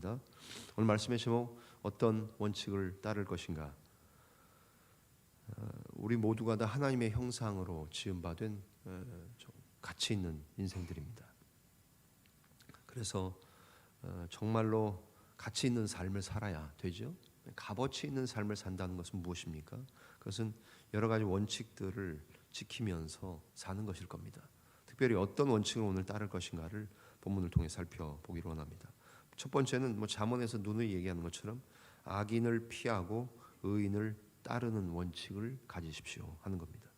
합니다. 오늘 말씀의 제목, 어떤 원칙을 따를 것인가? 우리 모두가 다 하나님의 형상으로 지음받은 가치 있는 인생들입니다. 그래서 정말로 가치 있는 삶을 살아야 되죠. 값어치 있는 삶을 산다는 것은 무엇입니까? 그것은 여러 가지 원칙들을 지키면서 사는 것일 겁니다. 특별히 어떤 원칙을 오늘 따를 것인가를 본문을 통해 살펴보기로 원합니다. 첫 번째는 잠언에서 누누이 얘기하는 것처럼 악인을 피하고 의인을 따르는 원칙을 가지십시오 하는 겁니다.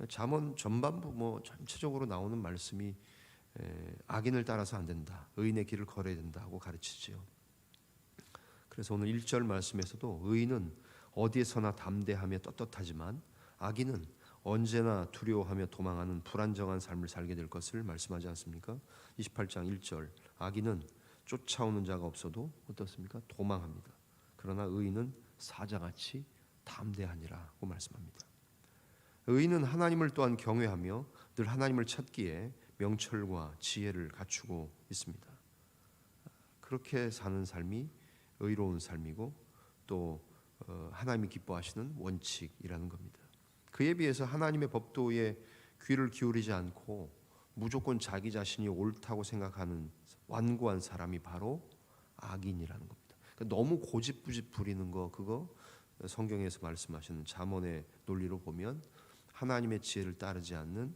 잠언 전반부 전체적으로 나오는 말씀이 악인을 따라서 안 된다, 의인의 길을 걸어야 된다고 가르치지요. 그래서 오늘 1절 말씀에서도 의인은 어디에서나 담대하며 떳떳하지만 악인은 언제나 두려워하며 도망하는 불안정한 삶을 살게 될 것을 말씀하지 않습니까? 28장 1절, 악인은 쫓아오는 자가 없어도 어떻습니까? 도망합니다. 그러나 의인은 사자같이 담대하니라고 말씀합니다. 의인은 하나님을 또한 경외하며 늘 하나님을 찾기에 명철과 지혜를 갖추고 있습니다. 그렇게 사는 삶이 의로운 삶이고 또 하나님이 기뻐하시는 원칙이라는 겁니다. 그에 비해서 하나님의 법도에 귀를 기울이지 않고 무조건 자기 자신이 옳다고 생각하는 완고한 사람이 바로 악인이라는 겁니다. 그러니까 너무 고집부집 부리는 거, 그거 성경에서 말씀하시는 잠언의 논리로 보면 하나님의 지혜를 따르지 않는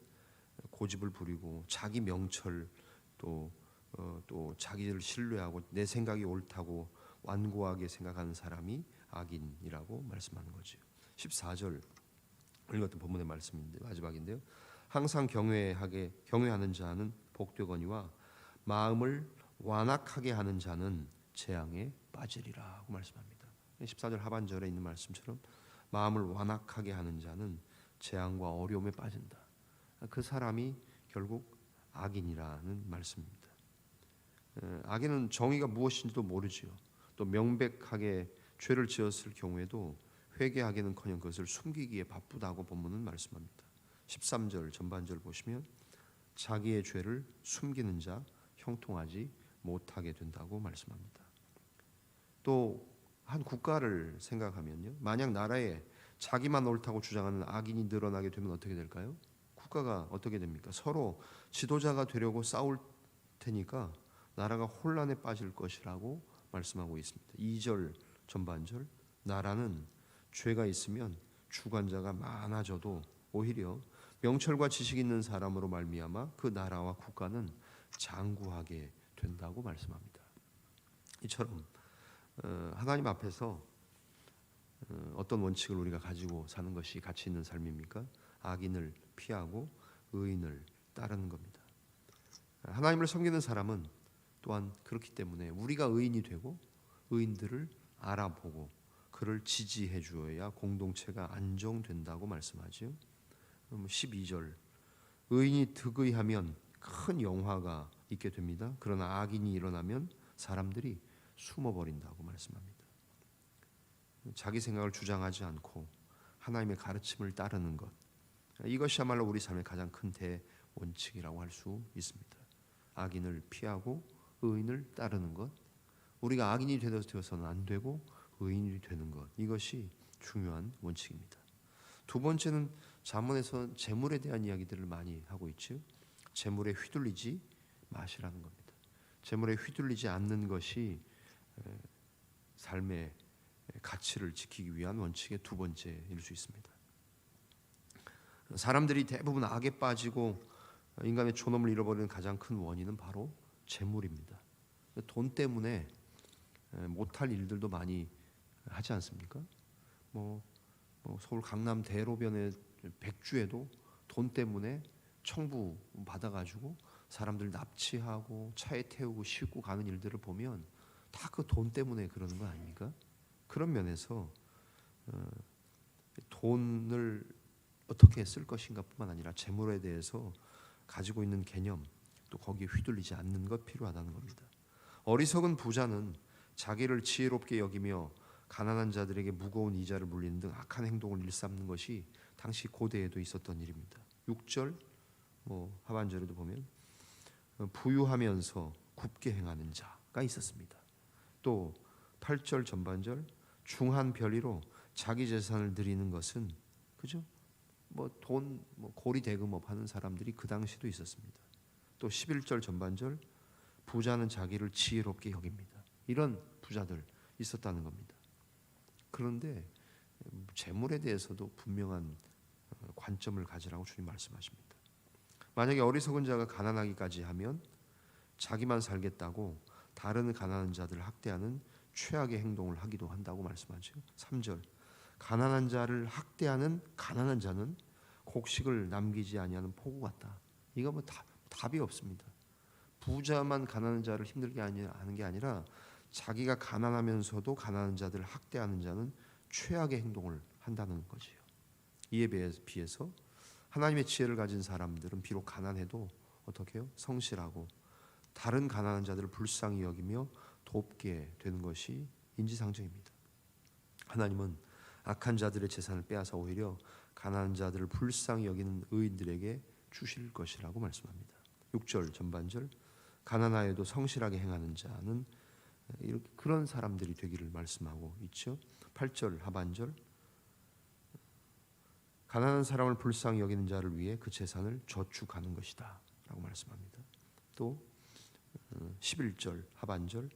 고집을 부리고 자기 명철 또 자기를 신뢰하고 내 생각이 옳다고 완고하게 생각하는 사람이 악인이라고 말씀하는 거죠. 14절 읽었던 본문의 말씀인데 마지막인데요. 항상 경외하는 자는 복되거니와 마음을 완악하게 하는 자는 재앙에 빠지리라고 말씀합니다. 14절 하반절에 있는 말씀처럼 마음을 완악하게 하는 자는 재앙과 어려움에 빠진다. 그 사람이 결국 악인이라는 말씀입니다. 악인은 정의가 무엇인지도 모르지요. 또 명백하게 죄를 지었을 경우에도 회개하기는커녕 그것을 숨기기에 바쁘다고 본문은 말씀합니다. 13절 전반절 보시면 자기의 죄를 숨기는 자 형통하지 못하게 된다고 말씀합니다. 또 한 국가를 생각하면요, 만약 나라에 자기만 옳다고 주장하는 악인이 늘어나게 되면 어떻게 될까요? 국가가 어떻게 됩니까? 서로 지도자가 되려고 싸울 테니까 나라가 혼란에 빠질 것이라고 말씀하고 있습니다. 2절 전반절, 나라는 죄가 있으면 주관자가 많아져도 오히려 명철과 지식 있는 사람으로 말미암아 그 나라와 국가는 장구하게 된다고 말씀합니다. 이처럼 하나님 앞에서 어떤 원칙을 우리가 가지고 사는 것이 가치 있는 삶입니까? 악인을 피하고 의인을 따르는 겁니다. 하나님을 섬기는 사람은 또한 그렇기 때문에 우리가 의인이 되고 의인들을 알아보고 그를 지지해 주어야 공동체가 안정된다고 말씀하죠. 12절, 의인이 득의하면 큰 영화가 있게 됩니다. 그러나 악인이 일어나면 사람들이 숨어버린다고 말씀합니다. 자기 생각을 주장하지 않고 하나님의 가르침을 따르는 것, 이것이야말로 우리 삶의 가장 큰 대원칙이라고 할 수 있습니다. 악인을 피하고 의인을 따르는 것, 우리가 악인이 되어서는 안 되고 의인이 되는 것, 이것이 중요한 원칙입니다. 두 번째는 잠언에서 재물에 대한 이야기들을 많이 하고 있죠. 재물에 휘둘리지 마시라는 겁니다. 재물에 휘둘리지 않는 것이 삶의 가치를 지키기 위한 원칙의 두 번째일 수 있습니다. 사람들이 대부분 악에 빠지고 인간의 존엄을 잃어버리는 가장 큰 원인은 바로 재물입니다. 돈 때문에 못할 일들도 많이 하지 않습니까? 서울 강남 대로변의 백주에도 돈 때문에 청부 받아가지고 사람들 납치하고 차에 태우고 싣고 가는 일들을 보면 다 그 돈 때문에 그러는 거 아닙니까? 그런 면에서 돈을 어떻게 쓸 것인가 뿐만 아니라 재물에 대해서 가지고 있는 개념, 또 거기에 휘둘리지 않는 것 필요하다는 겁니다. 어리석은 부자는 자기를 지혜롭게 여기며 가난한 자들에게 무거운 이자를 물리는 등 악한 행동을 일삼는 것이 당시 고대에도 있었던 일입니다. 6절 하반절에도 보면 부유하면서 굽게 행하는 자가 있었습니다. 또 8절 전반절 중한 별의로 자기 재산을 드리는 것은 그죠? 뭐 돈, 뭐 고리 대금업 하는 사람들이 그 당시도 있었습니다. 또 11절 전반절 부자는 자기를 지혜롭게 여깁니다. 이런 부자들 있었다는 겁니다. 그런데 재물에 대해서도 분명한 관점을 가지라고 주님 말씀하십니다. 만약에 어리석은 자가 가난하기까지 하면 자기만 살겠다고 다른 가난한 자들을 학대하는 최악의 행동을 하기도 한다고 말씀하죠. 3절 가난한 자를 학대하는 가난한 자는 곡식을 남기지 아니하는 포구 같다. 이거 뭐 답이 없습니다. 부자만 가난한 자를 힘들게 하는 게 아니라 자기가 가난하면서도 가난한 자들을 학대하는 자는 최악의 행동을 한다는 거지요. 이에 비해서 하나님의 지혜를 가진 사람들은 비록 가난해도 어떻게 해요? 성실하고 다른 가난한 자들을 불쌍히 여기며 돕게 되는 것이 인지상정입니다. 하나님은 악한 자들의 재산을 빼앗아 오히려 가난한 자들을 불쌍히 여기는 의인들에게 주실 것이라고 말씀합니다. 6절 전반절 가난하여도 성실하게 행하는 자는 이렇게 그런 사람들이 되기를 말씀하고 있죠. 8절 하반절 가난한 사람을 불쌍히 여기는 자를 위해 그 재산을 저축하는 것이다 라고 말씀합니다. 또 11절 하반절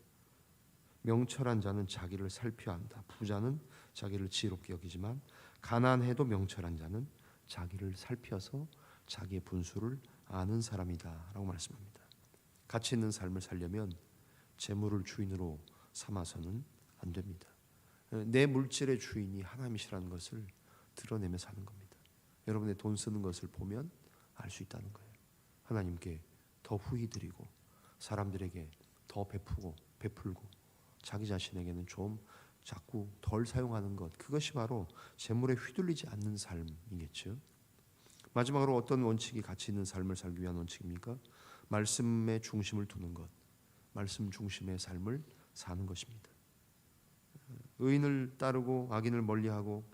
명철한 자는 자기를 살펴야 한다. 부자는 자기를 지혜롭게 여기지만 가난해도 명철한 자는 자기를 살펴서 자기의 분수를 아는 사람이다 라고 말씀합니다. 가치 있는 삶을 살려면 재물을 주인으로 삼아서는 안 됩니다. 내 물질의 주인이 하나님이시라는 것을 드러내며 사는 겁니다. 여러분의 돈 쓰는 것을 보면 알 수 있다는 거예요. 하나님께 더 후히 드리고 사람들에게 더 베풀고 자기 자신에게는 좀 자꾸 덜 사용하는 것, 그것이 바로 재물에 휘둘리지 않는 삶이겠죠. 마지막으로 어떤 원칙이 가치 있는 삶을 살기 위한 원칙입니까? 말씀에 중심을 두는 것, 말씀 중심의 삶을 사는 것입니다. 의인을 따르고 악인을 멀리하고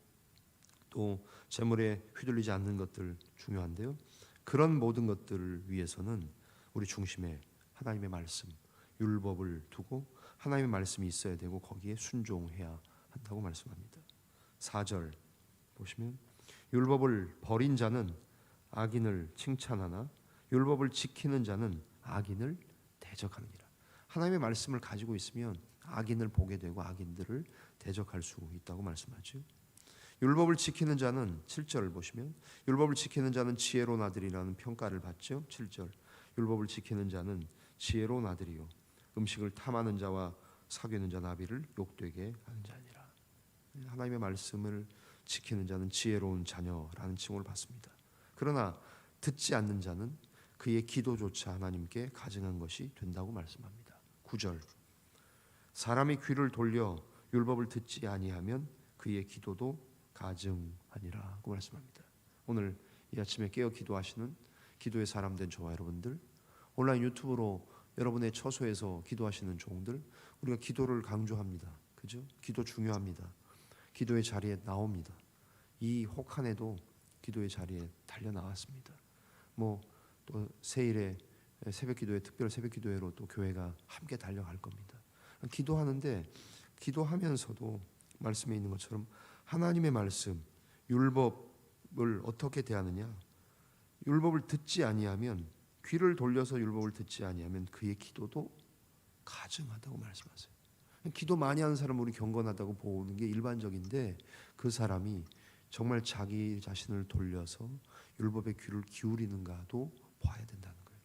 또 재물에 휘둘리지 않는 것들 중요한데요. 그런 모든 것들을 위해서는 우리 중심에 하나님의 말씀, 율법을 두고 하나님의 말씀이 있어야 되고 거기에 순종해야 한다고 말씀합니다. 4절 보시면 율법을 버린 자는 악인을 칭찬하나 율법을 지키는 자는 악인을 대적하느니라. 하나님의 말씀을 가지고 있으면 악인을 보게 되고 악인들을 대적할 수 있다고 말씀하죠. 율법을 지키는 자는 7절을 보시면 율법을 지키는 자는 지혜로운 아들이라는 평가를 받죠. 7절 율법을 지키는 자는 지혜로운 아들이요 음식을 탐하는 자와 사귀는 자 나비를 욕되게 하는 자니라. 하나님의 말씀을 지키는 자는 지혜로운 자녀라는 칭호를 받습니다. 그러나 듣지 않는 자는 그의 기도조차 하나님께 가증한 것이 된다고 말씀합니다. 9절 사람이 귀를 돌려 율법을 듣지 아니하면 그의 기도도 가증하니라고 말씀합니다. 오늘 이 아침에 깨어 기도하시는 기도의 사람 된 저와 여러분들, 온라인 유튜브로 여러분의 처소에서 기도하시는 종들, 우리가 기도를 강조합니다. 그죠? 기도 중요합니다. 기도의 자리에 나옵니다. 이 혹한에도 기도의 자리에 달려 나왔습니다. 뭐 또 세일에 새벽 기도회, 특별 새벽 기도회로 또 교회가 함께 달려갈 겁니다. 기도하는데 기도하면서도 말씀에 있는 것처럼 하나님의 말씀, 율법을 어떻게 대하느냐? 율법을 듣지 아니하면, 귀를 돌려서 율법을 듣지 아니하면 그의 기도도 가증하다고 말씀하세요. 기도 많이 하는 사람은 우리 경건하다고 보는 게 일반적인데 그 사람이 정말 자기 자신을 돌려서 율법의 귀를 기울이는가도 봐야 된다는 거예요.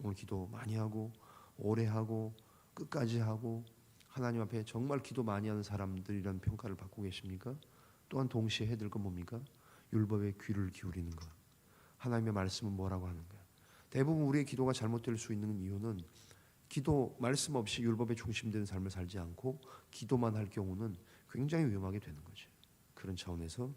오늘 기도 많이 하고 오래 하고 끝까지 하고 하나님 앞에 정말 기도 많이 하는 사람들이라는 평가를 받고 계십니까? 또한 동시에 해야 될 건 뭡니까? 율법의 귀를 기울이는 것. 하나님의 말씀은 뭐라고 하는가? 대부분 우리의 기도가 잘못될 수 있는 이유는 기도 말씀 없이 율법에 중심된 삶을 살지 않고 기도만 할 경우는 굉장히 위험하게 되는 거죠. 그런 차원에서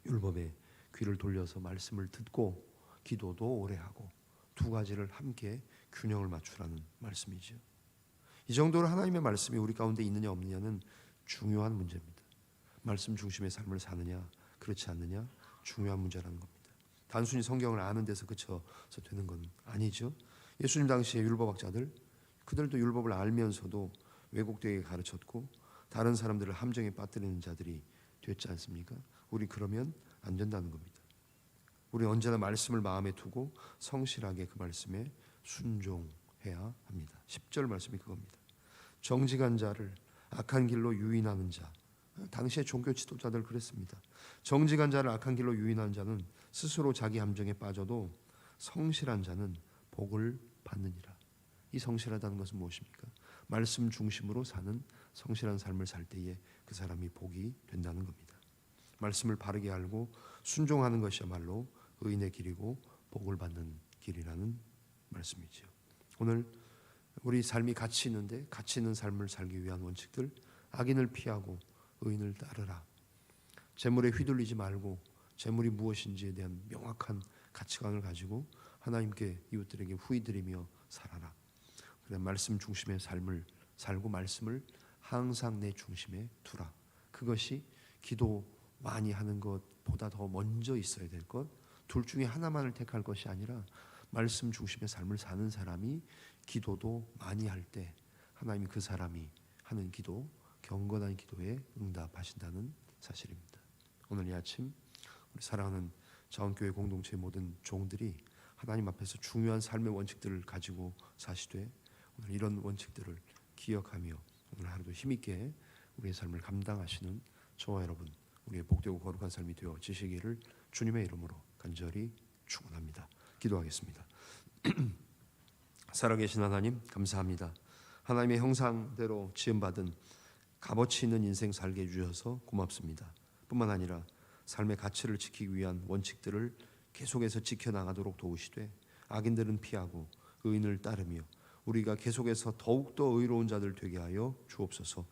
율법에 귀를 돌려서 말씀을 듣고 기도도 오래 하고 두 가지를 함께 균형을 맞추라는 말씀이죠. 이 정도로 하나님의 말씀이 우리 가운데 있느냐 없느냐는 중요한 문제입니다. 말씀 중심의 삶을 사느냐 그렇지 않느냐 중요한 문제라는 겁니다. 단순히 성경을 아는 데서 그쳐서 되는 건 아니죠. 예수님 당시의 율법학자들, 그들도 율법을 알면서도 왜곡되게 가르쳤고 다른 사람들을 함정에 빠뜨리는 자들이 됐지 않습니까? 우리 그러면 안 된다는 겁니다. 우리 언제나 말씀을 마음에 두고 성실하게 그 말씀에 순종해야 합니다. 10절 말씀이 그겁니다. 정직한 자를 악한 길로 유인하는 자. 당시의 종교 지도자들 그랬습니다. 정직한 자를 악한 길로 유인하는 자는 스스로 자기 함정에 빠져도 성실한 자는 복을 받느니라. 이 성실하다는 것은 무엇입니까? 말씀 중심으로 사는 성실한 삶을 살 때에 그 사람이 복이 된다는 겁니다. 말씀을 바르게 알고 순종하는 것이야말로 의인의 길이고 복을 받는 길이라는 말씀이죠. 오늘 우리 삶이 가치 있는데 가치 있는 삶을 살기 위한 원칙들, 악인을 피하고 의인을 따르라. 재물에 휘둘리지 말고 재물이 무엇인지에 대한 명확한 가치관을 가지고 하나님께 이웃들에게 후히드리며 살아라. 그래 말씀 중심의 삶을 살고 말씀을 항상 내 중심에 두라. 그것이 기도 많이 하는 것보다 더 먼저 있어야 될 것. 둘 중에 하나만을 택할 것이 아니라 말씀 중심의 삶을 사는 사람이 기도도 많이 할 때 하나님이 그 사람이 하는 기도, 경건한 기도에 응답하신다는 사실입니다. 오늘 이 아침 우리 사랑하는 자원교회 공동체의 모든 종들이 하나님 앞에서 중요한 삶의 원칙들을 가지고 사시되 오늘 이런 원칙들을 기억하며 오늘 하루도 힘있게 우리의 삶을 감당하시는 저와 여러분, 우리의 복되고 거룩한 삶이 되어지시기를 주님의 이름으로 간절히 축원합니다. 기도하겠습니다. 살아계신 하나님 감사합니다. 하나님의 형상대로 지음받은 값어치 있는 인생 살게 해주셔서 고맙습니다. 뿐만 아니라 삶의 가치를 지키기 위한 원칙들을 계속해서 지켜나가도록 도우시되 악인들은 피하고 의인을 따르며 우리가 계속해서 더욱더 의로운 자들 되게 하여 주옵소서.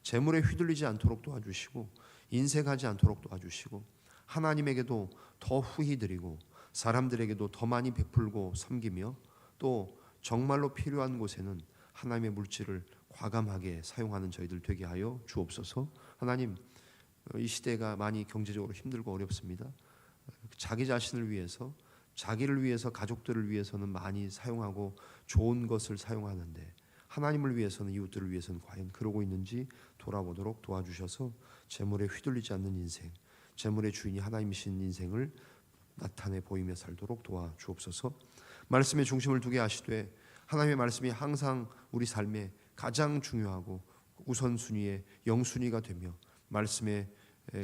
재물에 휘둘리지 않도록 도와주시고 인색하지 않도록 도와주시고 하나님에게도 더 후히 드리고 사람들에게도 더 많이 베풀고 섬기며 또 정말로 필요한 곳에는 하나님의 물질을 과감하게 사용하는 저희들 되게 하여 주옵소서. 하나님, 이 시대가 많이 경제적으로 힘들고 어렵습니다. 자기 자신을 위해서, 자기를 위해서, 가족들을 위해서는 많이 사용하고 좋은 것을 사용하는데 하나님을 위해서는, 이웃들을 위해서는 과연 그러고 있는지 돌아보도록 도와주셔서 재물에 휘둘리지 않는 인생, 재물의 주인이 하나님이신 인생을 나타내 보이며 살도록 도와주옵소서. 말씀의 중심을 두게 하시되 하나님의 말씀이 항상 우리 삶에 가장 중요하고 우선순위의 영순위가 되며 말씀의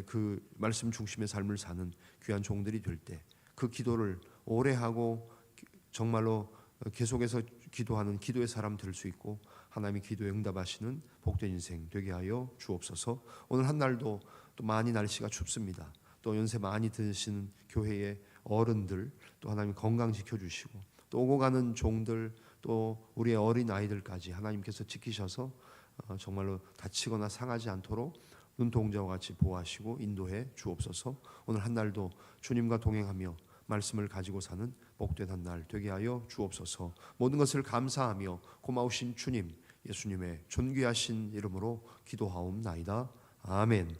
그 말씀 중심의 삶을 사는 귀한 종들이 될 때 그 기도를 오래 하고 정말로 계속해서 기도하는 기도의 사람 될 수 있고 하나님의 기도에 응답하시는 복된 인생 되게 하여 주옵소서. 오늘 한 날도 또 많이 날씨가 춥습니다. 또 연세 많이 드시는 교회의 어른들 또 하나님 건강 지켜주시고 또 오고 가는 종들 또 우리의 어린 아이들까지 하나님께서 지키셔서 정말로 다치거나 상하지 않도록 눈동자와 같이 보호하시고 인도해 주옵소서. 오늘 한 날도 주님과 동행하며 말씀을 가지고 사는 복된 한 날 되게 하여 주옵소서. 모든 것을 감사하며 고마우신 주님, 예수님의 존귀하신 이름으로 기도하옵나이다. 아멘.